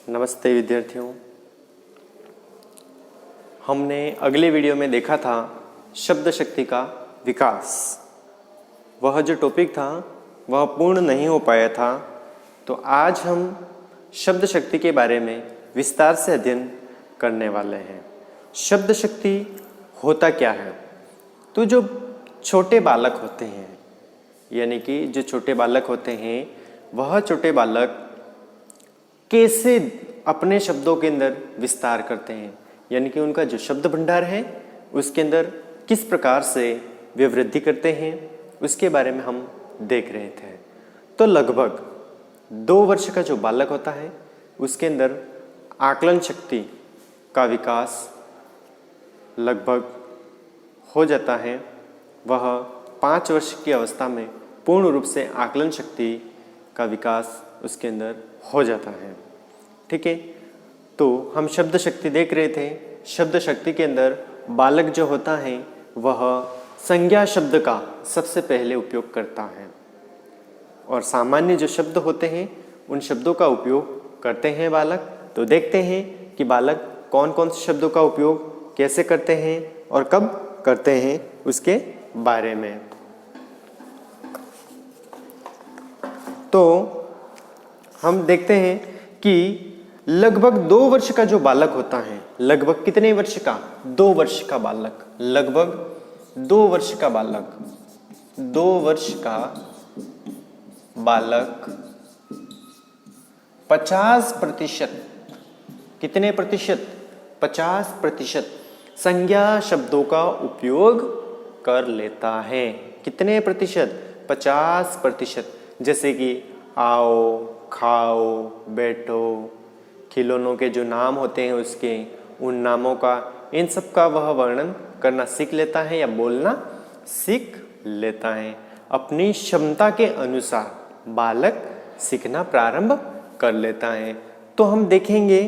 नमस्ते विद्यार्थियों। हमने अगले वीडियो में देखा था शब्द शक्ति का विकास। वह जो टॉपिक था वह पूर्ण नहीं हो पाया था, तो आज हम शब्द शक्ति के बारे में विस्तार से अध्ययन करने वाले हैं। शब्द शक्ति होता क्या है? तो जो छोटे बालक होते हैं, यानी कि जो छोटे बालक होते हैं, वह छोटे बालक कैसे अपने शब्दों के अंदर विस्तार करते हैं, यानी कि उनका जो शब्द भंडार है उसके अंदर किस प्रकार से वे वृद्धि करते हैं, उसके बारे में हम देख रहे थे। तो लगभग 2 वर्ष का जो बालक होता है उसके अंदर आकलन शक्ति का विकास लगभग हो जाता है। वह 5 वर्ष की अवस्था में पूर्ण रूप से आकलन शक्ति का विकास उसके अंदर हो जाता है। ठीक है, तो हम शब्द शक्ति देख रहे थे। शब्द शक्ति के अंदर बालक जो होता है वह संज्ञा शब्द का सबसे पहले उपयोग करता है, और सामान्य जो शब्द होते हैं उन शब्दों का उपयोग करते हैं बालक। तो देखते हैं कि बालक कौन कौन से शब्दों का उपयोग कैसे करते हैं और कब करते हैं, उसके बारे में। तो हम देखते हैं कि लगभग 2 वर्ष का जो बालक होता है, लगभग कितने वर्ष का? 2 वर्ष का बालक, लगभग 2 वर्ष का बालक, 2 वर्ष का बालक 50%, कितने प्रतिशत? 50% संज्ञा शब्दों का उपयोग कर लेता है। कितने प्रतिशत? 50%। जैसे कि आओ, खाओ, बैठो, खिलौनों के जो नाम होते हैं उसके, उन नामों का, इन सब का वह वर्णन करना सीख लेता है या बोलना सीख लेता है। अपनी क्षमता के अनुसार बालक सीखना प्रारंभ कर लेता है। तो हम देखेंगे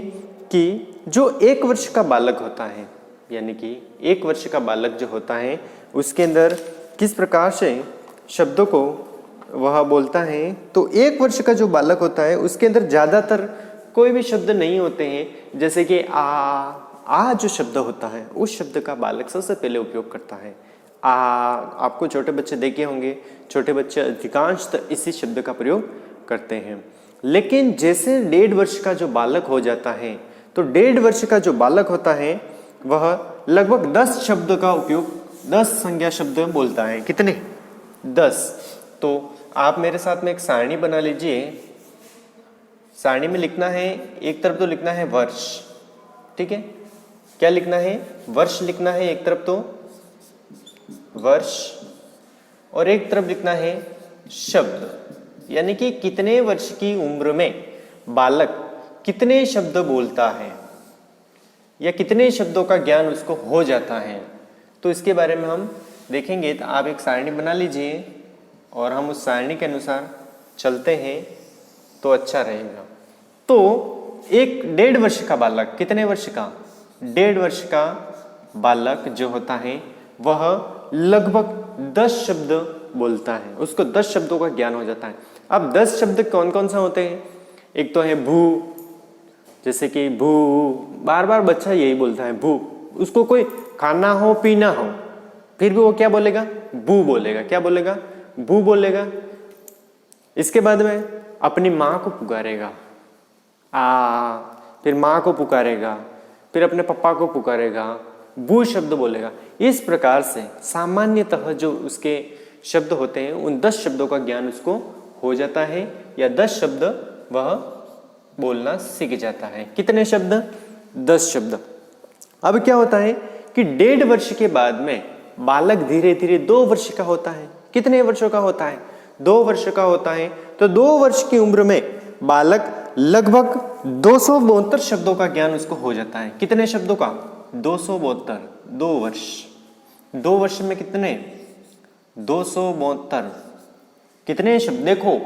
कि जो 1 वर्ष का बालक होता है, यानी कि 1 वर्ष का बालक जो होता है उसके अंदर किस प्रकार से शब्दों को वह बोलता है। तो 1 वर्ष का जो बालक होता है उसके अंदर ज़्यादातर कोई भी शब्द नहीं होते हैं। जैसे कि आ जो शब्द होता है उस शब्द का बालक सबसे पहले उपयोग करता है। आपको छोटे बच्चे देखे होंगे, छोटे बच्चे अधिकांशतः इसी शब्द का प्रयोग करते हैं। लेकिन जैसे 1.5 वर्ष का जो बालक हो जाता है, तो 1.5 वर्ष का जो बालक होता है वह लगभग 10 शब्द का उपयोग, 10 संज्ञा शब्द बोलता है। कितने? 10। तो आप मेरे साथ में एक सारणी बना लीजिए। सारणी में लिखना है, एक तरफ तो लिखना है वर्ष, ठीक है, क्या लिखना है? वर्ष लिखना है एक तरफ तो, वर्ष, और एक तरफ लिखना है शब्द, यानी कि कितने वर्ष की उम्र में बालक कितने शब्द बोलता है या कितने शब्दों का ज्ञान उसको हो जाता है। तो इसके बारे में हम देखेंगे। तो आप एक सारणी बना लीजिए और हम उस सारणी के अनुसार चलते हैं तो अच्छा रहेगा। तो एक 1.5 वर्ष का बालक, कितने वर्ष का? 1.5 वर्ष का बालक जो होता है वह लगभग 10 शब्द बोलता है, उसको 10 शब्दों का ज्ञान हो जाता है। अब 10 शब्द कौन कौन सा होते हैं? एक तो है भू, जैसे कि भू, बार बार बच्चा यही बोलता है भू। उसको कोई खाना हो पीना हो फिर भी वो क्या बोलेगा? भू बोलेगा। क्या बोलेगा? भू बोलेगा। इसके बाद में अपनी माँ को पुकारेगा, फिर माँ को पुकारेगा, फिर अपने पापा को पुकारेगा, भू शब्द बोलेगा। इस प्रकार से सामान्यतः जो उसके शब्द होते हैं उन 10 शब्दों का ज्ञान उसको हो जाता है, या 10 शब्द वह बोलना सीख जाता है। कितने शब्द? 10 शब्द। अब क्या होता है कि 1.5 वर्ष के बाद में बालक धीरे धीरे 2 वर्ष का होता है। कितने वर्षों का होता है? 2 वर्ष का होता है। तो 2 वर्ष की उम्र में बालक लगभग 272 शब्दों का ज्ञान उसको हो जाता है। कितने शब्दों का? 272। 2 वर्ष, 2 वर्ष में कितने? 272। कितने शब्द? देखो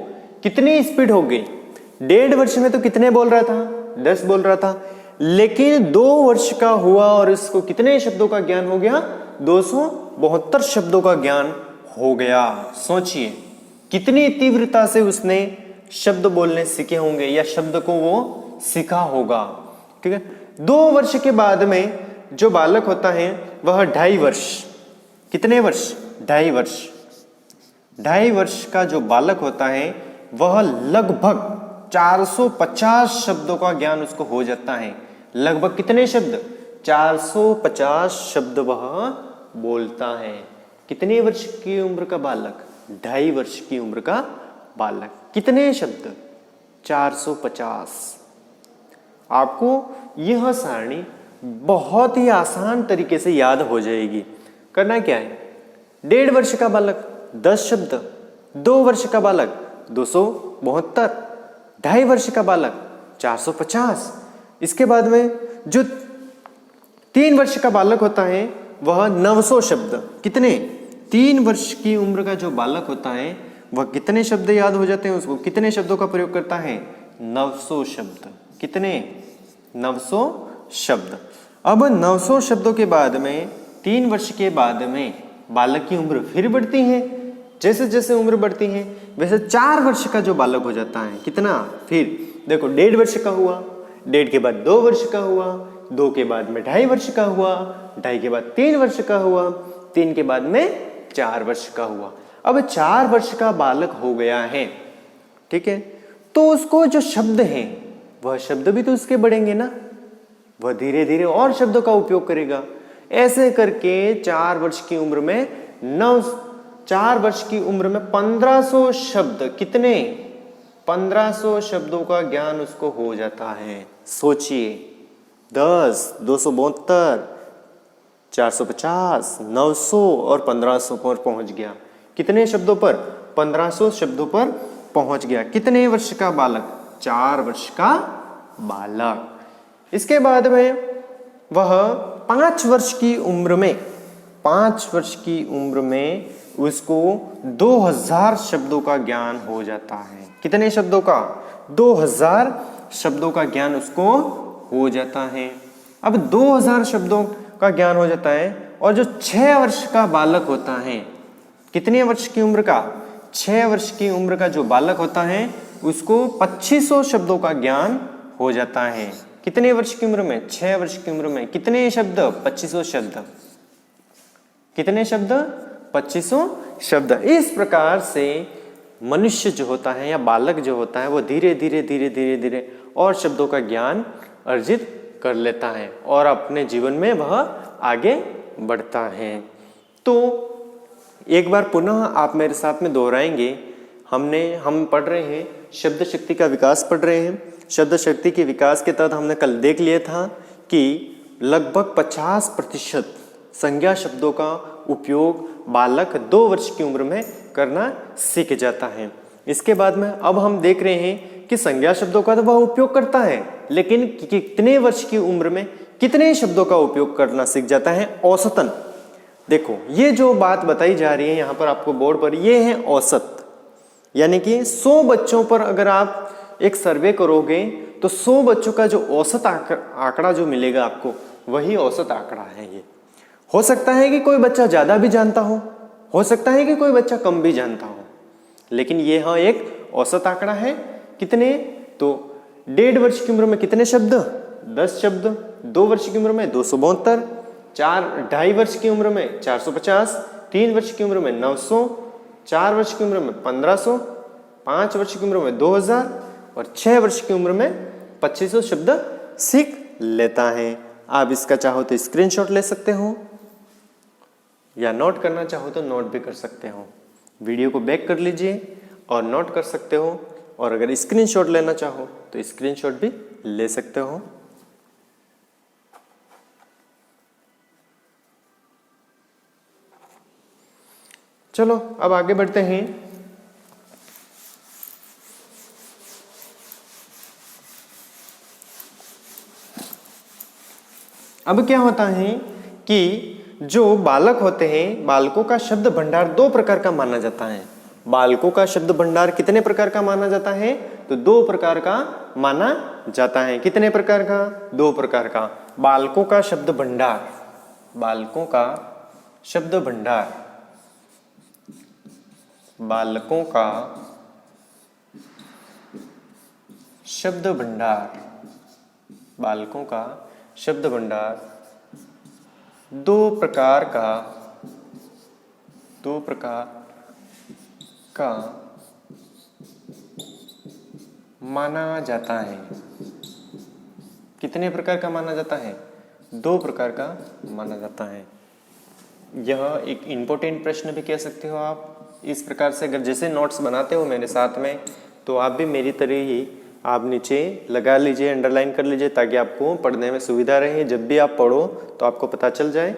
कितनी स्पीड हो गई। 1.5 वर्ष में तो कितने बोल रहा था? 10 बोल रहा था। लेकिन 2 वर्ष का हुआ और इसको कितने शब्दों का ज्ञान हो गया? 272 शब्दों का ज्ञान हो गया। सोचिए कितनी तीव्रता से उसने शब्द बोलने सीखे होंगे या शब्द को वो सीखा होगा। ठीक है, 2 वर्ष के बाद में जो बालक होता है वह 2.5 वर्ष, कितने वर्ष, 2.5 वर्ष, 2.5 वर्ष का जो बालक होता है वह लगभग 450 शब्दों का ज्ञान उसको हो जाता है। लगभग कितने शब्द, 450 शब्द वह बोलता है। कितने वर्ष की उम्र का बालक, 2.5 वर्ष की उम्र का बालक, कितने शब्द, 450। आपको यह सारणी बहुत ही आसान तरीके से याद हो जाएगी। करना क्या है, 1.5 वर्ष का बालक 10 शब्द, 2 वर्ष का बालक 272, 2.5 वर्ष का बालक 450। इसके बाद में जो 3 वर्ष का बालक होता है वह 900 शब्द, कितने, 3 वर्ष की उम्र का जो बालक होता है वह कितने शब्द याद हो जाते हैं उसको, कितने शब्दों का प्रयोग करता है, 900 शब्द, कितने, 900 शब्द। अब 900 शब्दों के बाद में 3 वर्ष के बाद में बालक की उम्र फिर बढ़ती है। जैसे जैसे उम्र बढ़ती है वैसे 4 वर्ष का जो बालक हो जाता है, कितना, फिर देखो 1.5 वर्ष का हुआ, 1.5 के बाद 2 वर्ष का हुआ, 2 के बाद में 2.5 वर्ष का हुआ, 2.5 के बाद 3 वर्ष का हुआ, 3 के बाद में 4 वर्ष का हुआ। अब 4 वर्ष का बालक हो गया है, ठीक है, तो उसको जो शब्द हैं वह शब्द भी तो उसके बढ़ेंगे ना, वह धीरे धीरे और शब्दों का उपयोग करेगा। ऐसे करके 4 वर्ष की उम्र में 4 वर्ष की उम्र में 1500 शब्द, कितने, 1500 शब्दों का ज्ञान उसको हो जाता है। सोचिए, 10, 272, 450, 900 और 1500 पर पहुंच गया। कितने शब्दों पर, 1500 शब्दों पर पहुंच गया। कितने वर्ष का बालक, 4 वर्ष का बालक। इसके बाद में वह 5 वर्ष की उम्र में, 5 वर्ष की उम्र में उसको 2000 शब्दों का ज्ञान हो जाता है। कितने शब्दों का, 2000 शब्दों का ज्ञान उसको हो जाता है। अब 2000 शब्दों का ज्ञान हो जाता है और जो 6 वर्ष का बालक होता है, कितने वर्ष की उम्र का, 6 वर्ष की उम्र का जो बालक होता है उसको 2500 शब्दों का ज्ञान हो जाता है। कितने वर्ष की उम्र में, 6 वर्ष की उम्र में, कितने शब्द, 2500 शब्द, कितने शब्द, 2500 शब्द। इस प्रकार से मनुष्य जो होता है या बालक जो होता है वो धीरे धीरे धीरे धीरे धीरे और शब्दों का ज्ञान अर्जित कर लेता है और अपने जीवन में वह आगे बढ़ता है। तो एक बार पुनः आप मेरे साथ में दोहराएंगे। हम पढ़ रहे हैं शब्द शक्ति का विकास पढ़ रहे हैं। शब्द शक्ति के विकास के तहत हमने कल देख लिया था कि लगभग 50% संज्ञा शब्दों का उपयोग बालक 2 वर्ष की उम्र में करना सीख जाता है। इसके बाद में अब हम देख रहे हैं कि संज्ञा शब्दों का तो वह उपयोग करता है, लेकिन कितने वर्ष की उम्र में कितने शब्दों का उपयोग करना सीख जाता है औसतन। देखो, ये जो बात बताई जा रही है यहाँ पर आपको बोर्ड पर, ये है औसत, यानी कि 100 बच्चों पर अगर आप एक सर्वे करोगे तो 100 बच्चों का जो औसत आंकड़ा जो मिलेगा आपको, वही औसत आंकड़ा है। ये हो सकता है कि कोई बच्चा ज्यादा भी जानता हो सकता है कि कोई बच्चा कम भी जानता हो, लेकिन ये हाँ एक औसत आंकड़ा है। कितने, तो 1.5 वर्ष की उम्र में कितने शब्द, 10 शब्द, 2 वर्ष की उम्र में 272, 2.5 वर्ष की उम्र में 450, 3 वर्ष की उम्र में 900, 4 वर्ष की उम्र में 1500, 5 वर्ष की उम्र में 2000 और 6 वर्ष की उम्र में 2500 शब्द सीख लेता है। आप इसका चाहो तो स्क्रीनशॉट ले सकते हो या नोट करना चाहो तो नोट भी कर सकते हो। वीडियो को बैक कर लीजिए और नोट कर सकते हो, और अगर स्क्रीनशॉट लेना चाहो तो स्क्रीनशॉट भी ले सकते हो। चलो अब आगे बढ़ते हैं। अब क्या होता है कि जो बालक होते हैं, बालकों का शब्द भंडार 2 प्रकार का माना जाता है। बालकों का शब्द भंडार कितने प्रकार का माना जाता है, तो 2 प्रकार का माना जाता है। कितने प्रकार का, 2 प्रकार का। बालकों का शब्द भंडार, बालकों का शब्द भंडार, बालकों का शब्द भंडार बालकों का शब्द भंडार दो प्रकार का माना जाता है। कितने प्रकार का माना जाता है? दो प्रकार का माना जाता है। यह एक इम्पोर्टेंट प्रश्न भी कह सकते हो आप। इस प्रकार से अगर जैसे नोट्स बनाते हो मेरे साथ में, तो आप भी मेरी तरह ही आप नीचे लगा लीजिए, अंडरलाइन कर लीजिए, ताकि आपको पढ़ने में सुविधा रहे। जब भी आप पढ़ो तो आपको पता चल जाए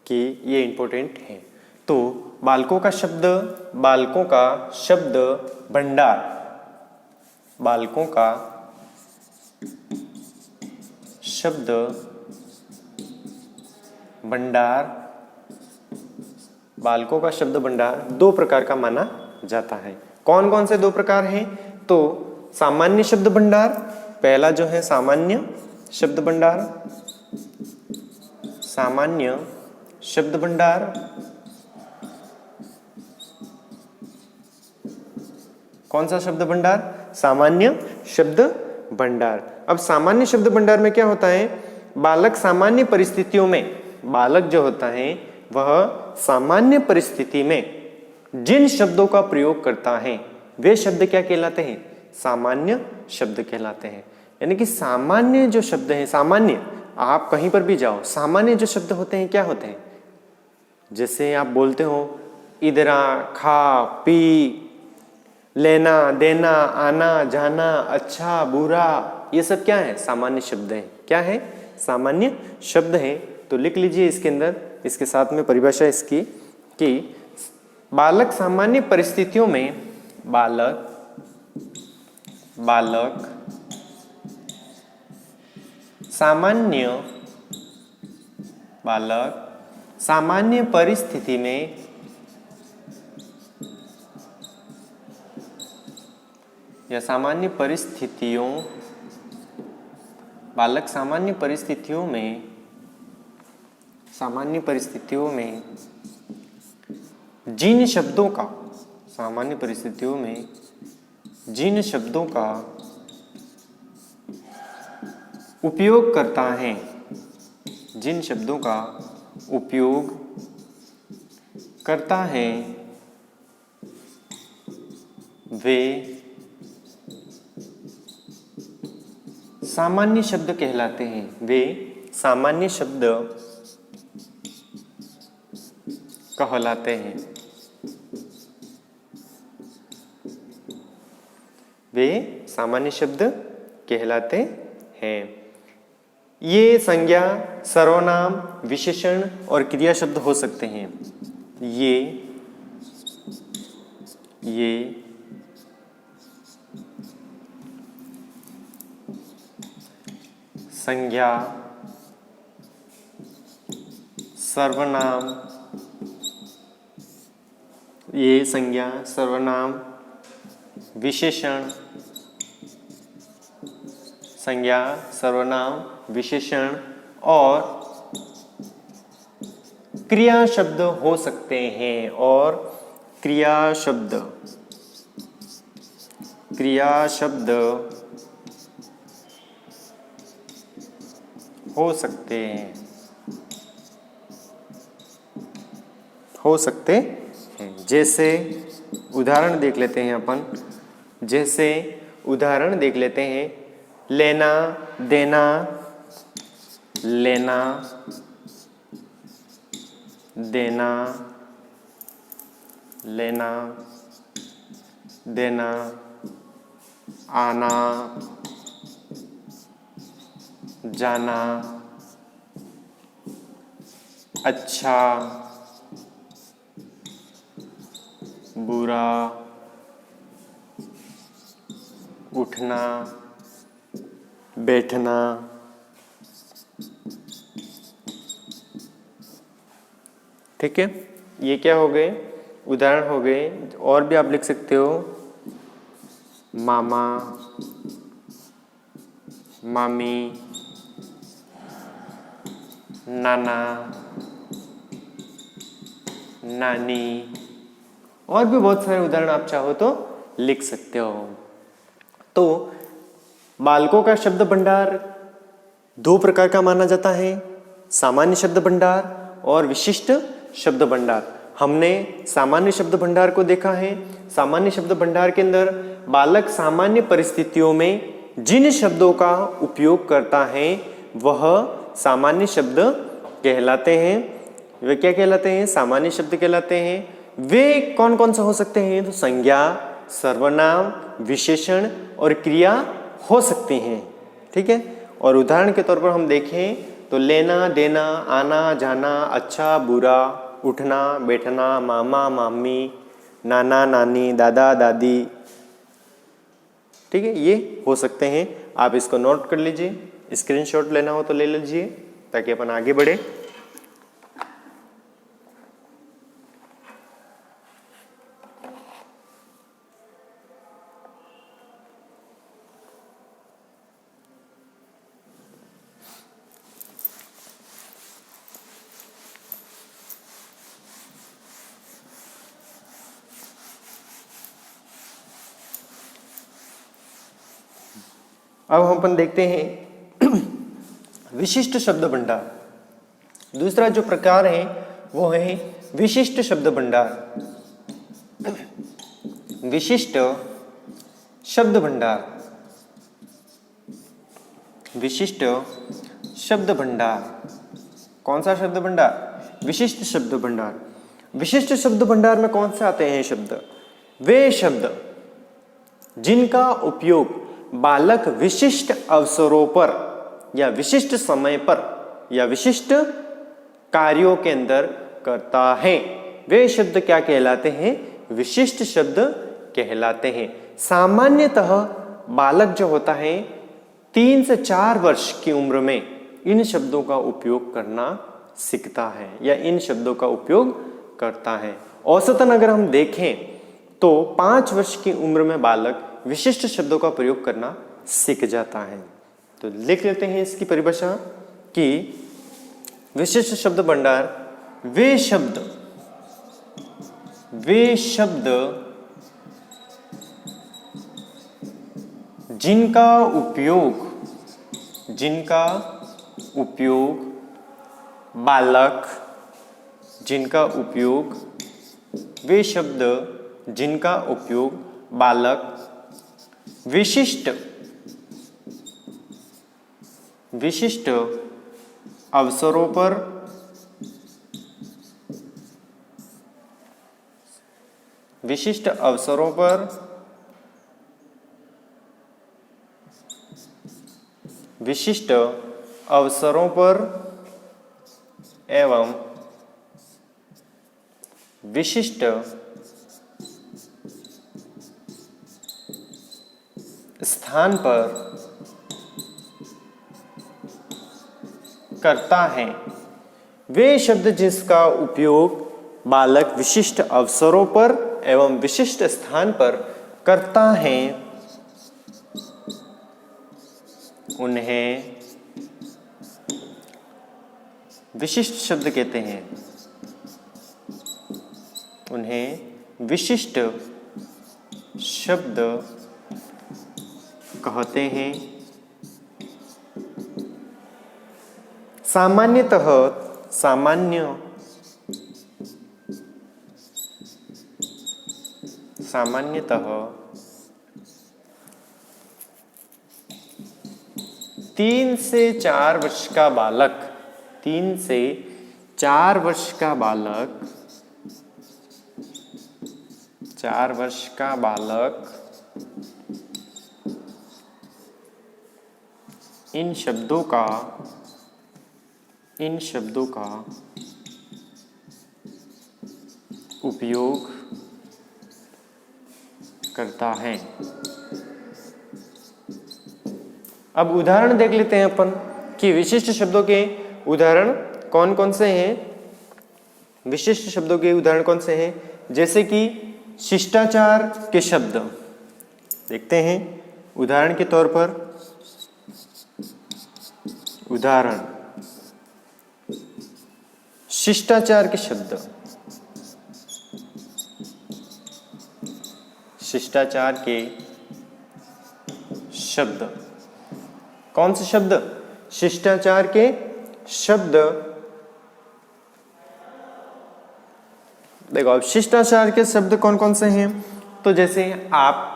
कि ये इम्पोर्टेंट है। तो बालकों का शब्द भंडार, बालकों का शब्द भंडार, बालकों का शब्द भंडार दो प्रकार का माना जाता है। कौन कौन से दो प्रकार हैं? तो सामान्य शब्द भंडार, पहला जो है सामान्य शब्द भंडार, सामान्य शब्द भंडार, कौन सा शब्द भंडार? सामान्य शब्द भंडार। अब सामान्य शब्द भंडार में क्या होता है? बालक सामान्य परिस्थितियों में, बालक जो होता है वह सामान्य परिस्थिति में जिन शब्दों का प्रयोग करता है वे शब्द क्या कहलाते हैं? सामान्य शब्द कहलाते हैं। यानी कि सामान्य जो शब्द हैं, सामान्य, आप कहीं पर भी जाओ, सामान्य जो शब्द होते हैं क्या होते हैं? जैसे आप बोलते हो इधर आ, खा, पी, लेना, देना, आना, जाना, अच्छा, बुरा, ये सब क्या है? सामान्य शब्द हैं। क्या है? सामान्य शब्द हैं। तो लिख लीजिए इसके अंदर, इसके साथ में परिभाषा इसकी कि बालक सामान्य परिस्थितियों में, बालक सामान्य परिस्थिति में या सामान्य परिस्थितियों, बालक सामान्य परिस्थितियों में जिन शब्दों का, सामान्य परिस्थितियों में जिन शब्दों का उपयोग करता है, जिन शब्दों का उपयोग करता है वे सामान्य शब्द कहलाते हैं। वे सामान्य शब्द कहलाते हैं। वे सामान्य शब्द कहलाते हैं। ये संज्ञा, सर्वनाम, विशेषण और क्रिया शब्द हो सकते हैं। ये संज्ञा, सर्वनाम, ये संज्ञा, सर्वनाम, विशेषण, संज्ञा, सर्वनाम, विशेषण और क्रिया शब्द हो सकते हैं। और क्रिया शब्द हो सकते हैं। जैसे उदाहरण देख लेते हैं अपन। जैसे उदाहरण देख लेते हैं, लेना, देना, लेना, देना, लेना, देना, आना, जाना, अच्छा, बुरा, उठना, बैठना। ठीक है, ये क्या हो गए? उदाहरण हो गए। और भी आप लिख सकते हो, मामा, मामी, नाना, नानी, और भी बहुत सारे उदाहरण आप चाहो तो लिख सकते हो। तो बालकों का शब्द भंडार दो प्रकार का माना जाता है, सामान्य शब्द भंडार और विशिष्ट शब्द भंडार। हमने सामान्य शब्द भंडार को देखा है। सामान्य शब्द भंडार के अंदर बालक सामान्य परिस्थितियों में जिन शब्दों का उपयोग करता है वह सामान्य शब्द कहलाते हैं। वे क्या कहलाते हैं? सामान्य शब्द कहलाते हैं। वे कौन कौन सा हो सकते हैं? तो संज्ञा, सर्वनाम, विशेषण और क्रिया हो सकती हैं। ठीक है। और उदाहरण के तौर पर हम देखें तो लेना, देना, आना, जाना, अच्छा, बुरा, उठना, बैठना, मामा, मामी, नाना, नानी, दादा, दादी। ठीक है, ये हो सकते हैं। आप इसको नोट कर लीजिए, स्क्रीनशॉट लेना हो तो ले लीजिए ताकि अपन आगे बढ़े। अब हम अपन देखते हैं विशिष्ट शब्द भंडार। दूसरा जो प्रकार है वो है विशिष्ट शब्द भंडार। विशिष्ट शब्द भंडार, विशिष्ट शब्द भंडार। कौन सा शब्द भंडार? विशिष्ट शब्द भंडार। विशिष्ट शब्द भंडार में कौन से आते हैं शब्द? वे शब्द जिनका उपयोग बालक विशिष्ट अवसरों पर या विशिष्ट समय पर या विशिष्ट कार्यों के अंदर करता है, वे शब्द क्या कहलाते हैं? विशिष्ट शब्द कहलाते हैं। सामान्यतः बालक जो होता है 3 से 4 वर्ष की उम्र में इन शब्दों का उपयोग करना सीखता है या इन शब्दों का उपयोग करता है। औसतन अगर हम देखें तो 5 वर्ष की उम्र में बालक विशिष्ट शब्दों का प्रयोग करना सीख जाता है। तो लिख लेते हैं इसकी परिभाषा कि विशिष्ट शब्द भंडार वे शब्द जिनका उपयोग बालक विशिष्ट अवसरों पर एवं विशिष्ट स्थान पर करता है। वे शब्द जिसका उपयोग बालक विशिष्ट अवसरों पर एवं विशिष्ट स्थान पर करता है उन्हें विशिष्ट शब्द कहते हैं। उन्हें विशिष्ट शब्द कहते हैं। सामान्यतः 3 से 4 वर्ष का बालक 3 से 4 वर्ष का बालक इन शब्दों का उपयोग करता है। अब उदाहरण देख लेते हैं अपन कि विशिष्ट शब्दों के उदाहरण कौन कौन से हैं। विशिष्ट शब्दों के उदाहरण कौन से हैं? जैसे कि शिष्टाचार के शब्द देखते हैं। उदाहरण के तौर पर उदाहरण शिष्टाचार के शब्द, शिष्टाचार के शब्द कौन से शब्द? शिष्टाचार के शब्द, देखो अब शिष्टाचार के शब्द कौन कौन से हैं, तो जैसे आप,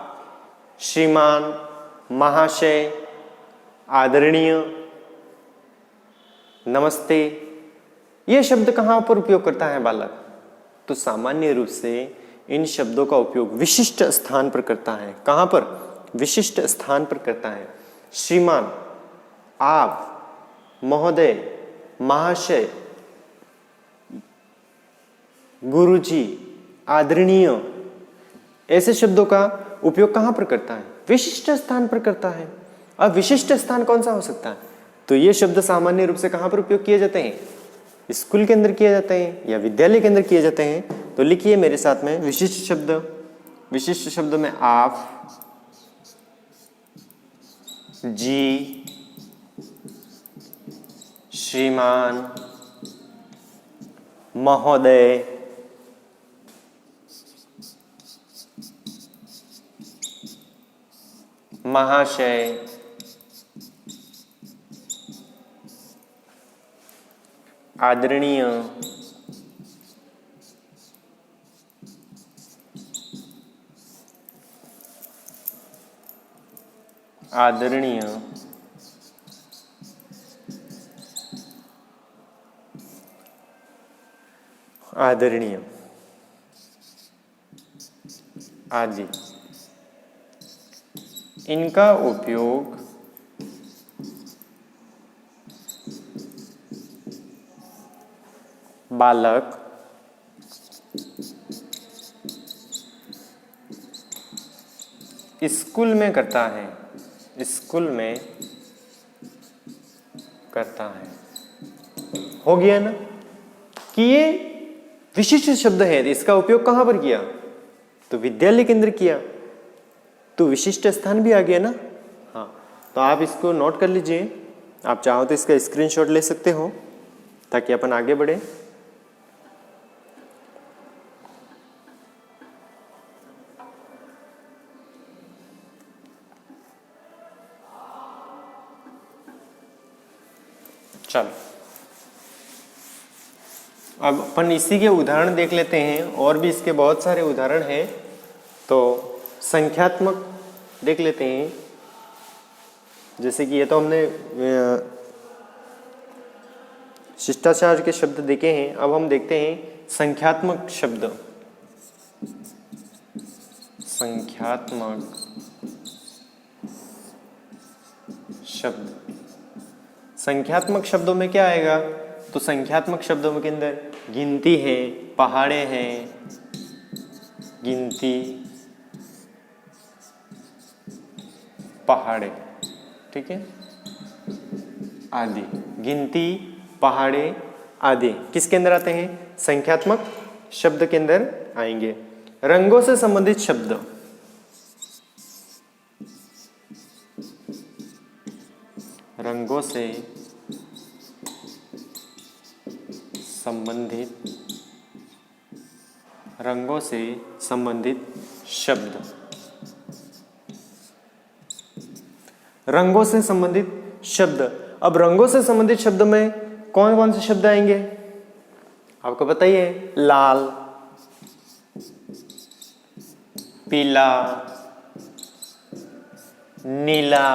श्रीमान, महाशय, आदरणीय, नमस्ते, ये शब्द कहाँ पर उपयोग करता है बालक, तो सामान्य रूप से इन शब्दों का उपयोग विशिष्ट स्थान पर करता है। कहाँ पर, विशिष्ट स्थान पर करता है। श्रीमान, आप, महोदय, महाशय, गुरुजी, आदरणीय, ऐसे शब्दों का उपयोग कहाँ पर करता है, विशिष्ट स्थान पर करता है। अब विशिष्ट स्थान कौन सा हो सकता है, तो ये शब्द सामान्य रूप से कहाँ पर उपयोग किए जाते हैं, स्कूल के अंदर किए जाते हैं या विद्यालय के अंदर किए जाते हैं। तो लिखिए मेरे साथ में विशिष्ट शब्द, विशिष्ट शब्द में आप, जी, श्रीमान, महोदय, महाशय, आदरणीय, आदरणीय, आदरणीय आदि, इनका उपयोग बालक स्कूल में करता है, स्कूल में करता है। हो गया ना कि ये विशिष्ट शब्द है, इसका उपयोग कहां पर किया, तो विद्यालय के अंदर किया, तो विशिष्ट स्थान भी आ गया ना। हाँ, तो आप इसको नोट कर लीजिए, आप चाहो तो इसका स्क्रीनशॉट ले सकते हो ताकि अपन आगे बढ़े। चलो अब अपन इसी के उदाहरण देख लेते हैं, और भी इसके बहुत सारे उदाहरण हैं। तो संख्यात्मक देख लेते हैं, जैसे कि ये तो हमने शिष्टाचार के शब्द देखे हैं। अब हम देखते हैं संख्यात्मक शब्द। संख्यात्मक शब्द, संख्यात्मक शब्दों में क्या आएगा, तो संख्यात्मक शब्दों के अंदर गिनती है, पहाड़े हैं, गिनती, पहाड़े, ठीक है, आदि, गिनती, पहाड़े आदि किसके अंदर आते हैं, संख्यात्मक शब्द के अंदर आएंगे। रंगों से संबंधित शब्द, रंगों से संबंधित, रंगों से संबंधित शब्द, रंगों से संबंधित शब्द। अब रंगों से संबंधित शब्द में कौन कौन से शब्द आएंगे, आपको बताइए, लाल, पीला, नीला,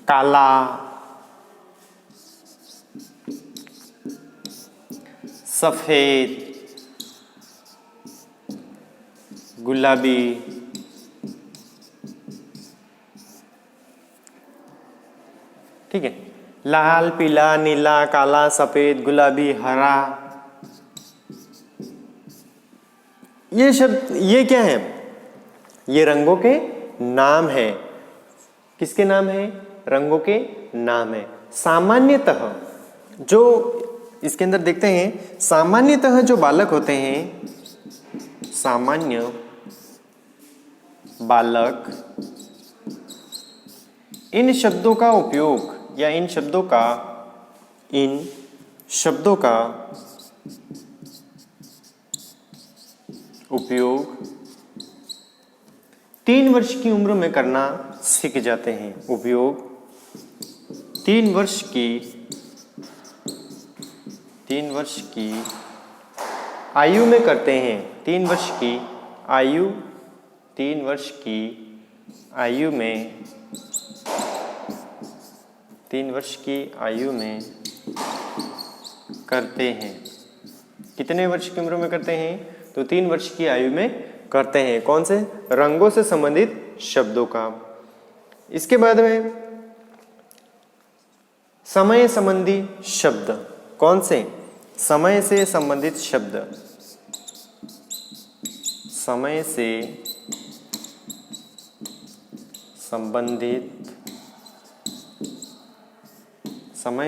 काला, सफेद, गुलाबी, ठीक है, लाल, पीला, नीला, काला, सफेद, गुलाबी, हरा, ये शब्द, ये क्या है, ये रंगों के नाम है। किसके नाम है, रंगों के नाम है। सामान्यतः जो इसके अंदर देखते हैं, सामान्यतः जो बालक होते हैं, सामान्य बालक इन शब्दों का उपयोग या इन शब्दों का उपयोग 3 वर्ष की उम्र में करना सीख जाते हैं। उपयोग 3 वर्ष की आयु में करते हैं। 3 वर्ष की आयु में करते हैं। कितने वर्ष की उम्र में करते हैं? तो 3 वर्ष की आयु में करते हैं। कौन से? रंगों से संबंधित शब्दों का। इसके बाद में समय संबंधी शब्द। कौन से? समय से संबंधित शब्द। समय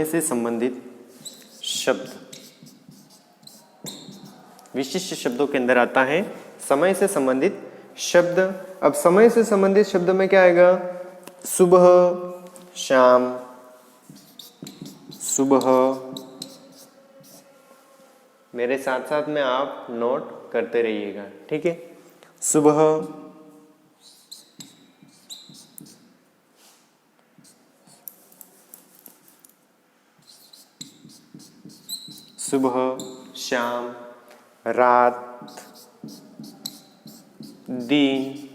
से संबंधित शब्द विशिष्ट शब्दों के अंदर आता है समय से संबंधित शब्द। अब समय से संबंधित शब्द में क्या आएगा? सुबह, शाम, सुबह। मेरे साथ साथ में आप नोट करते रहिएगा, ठीक है? सुबह, शाम, रात, दिन,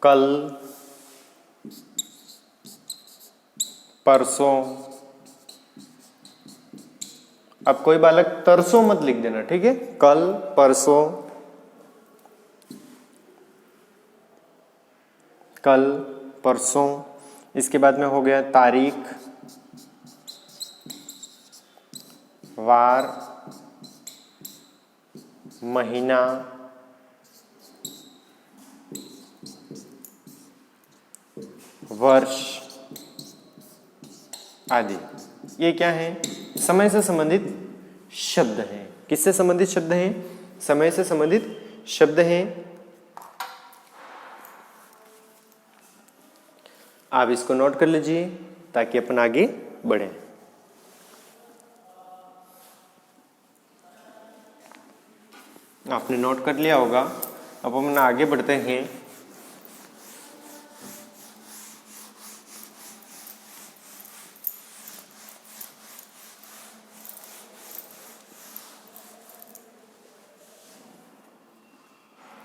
कल, परसों। अब कोई बालक तरसों मत लिख देना, ठीक है? कल, परसों, इसके बाद में हो गया तारीख, वार, महीना, वर्ष आदि। ये क्या है? समय से संबंधित शब्द हैं। किससे संबंधित शब्द हैं? समय से संबंधित शब्द हैं। आप इसको नोट कर लीजिए ताकि अपन आगे बढ़ें। आपने नोट कर लिया होगा। अब हम आगे बढ़ते हैं।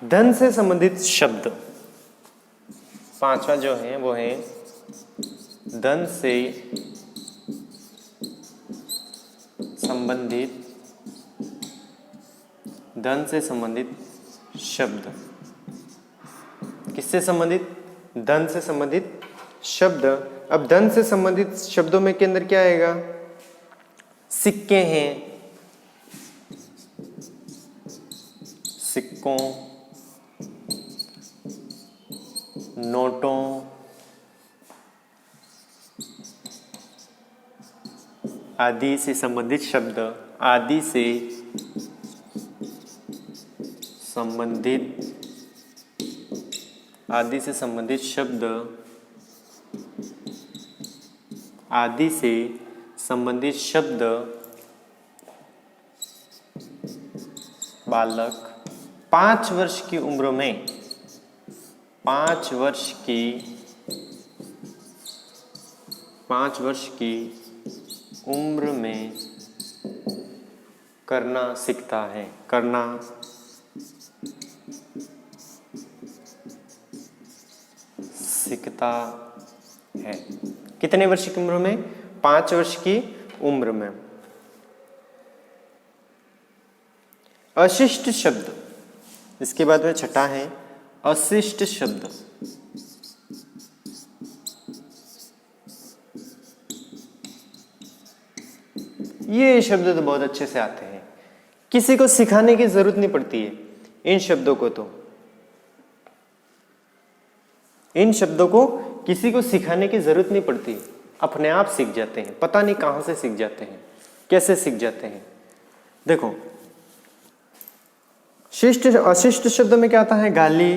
धन से संबंधित शब्द। 5वां जो है वो है धन से संबंधित शब्द। किससे संबंधित? धन से संबंधित शब्द। अब धन से संबंधित शब्दों में के अंदर क्या आएगा? सिक्के हैं, सिक्कों, नोटों, आदि से संबंधित शब्द। आदि से संबंधित शब्द। आदि से संबंधित शब्द बालक 5 वर्ष की उम्र में 5 वर्ष की उम्र में करना सीखता है। कितने वर्ष की उम्र में? 5 वर्ष की उम्र में। अशिष्ट शब्द। इसके बाद में छठा है अशिष्ट शब्द। ये शब्द तो बहुत अच्छे से आते हैं, किसी को सिखाने की जरूरत नहीं पड़ती है। इन शब्दों को किसी को सिखाने की जरूरत नहीं पड़ती, अपने आप सीख जाते हैं। पता नहीं कहां से सीख जाते हैं, कैसे सीख जाते हैं। देखो, शिष्ट अशिष्ट शब्द में क्या आता है? गाली,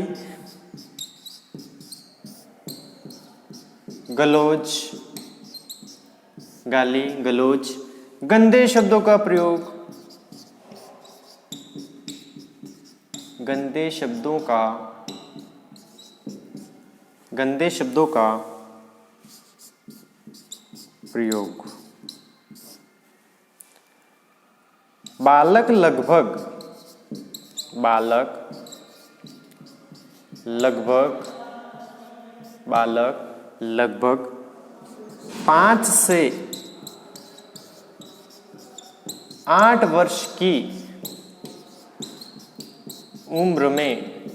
गलोच, गंदे शब्दों का प्रयोग, गंदे शब्दों का प्रयोग। बालक लगभग 5 से 8 वर्ष की उम्र में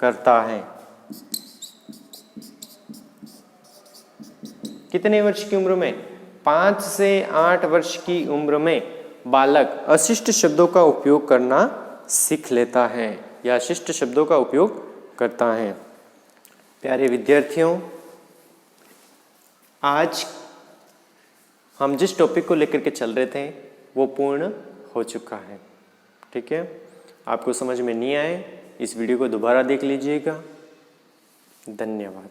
करता है। कितने वर्ष की उम्र में? 5 से 8 वर्ष की उम्र में बालक अशिष्ट शब्दों का उपयोग करना सीख लेता है या शिष्ट शब्दों का उपयोग करता है। प्यारे विद्यार्थियों, आज हम जिस टॉपिक को लेकर के चल रहे थे वो पूर्ण हो चुका है। ठीक है, आपको समझ में नहीं आए इस वीडियो को दोबारा देख लीजिएगा। धन्यवाद।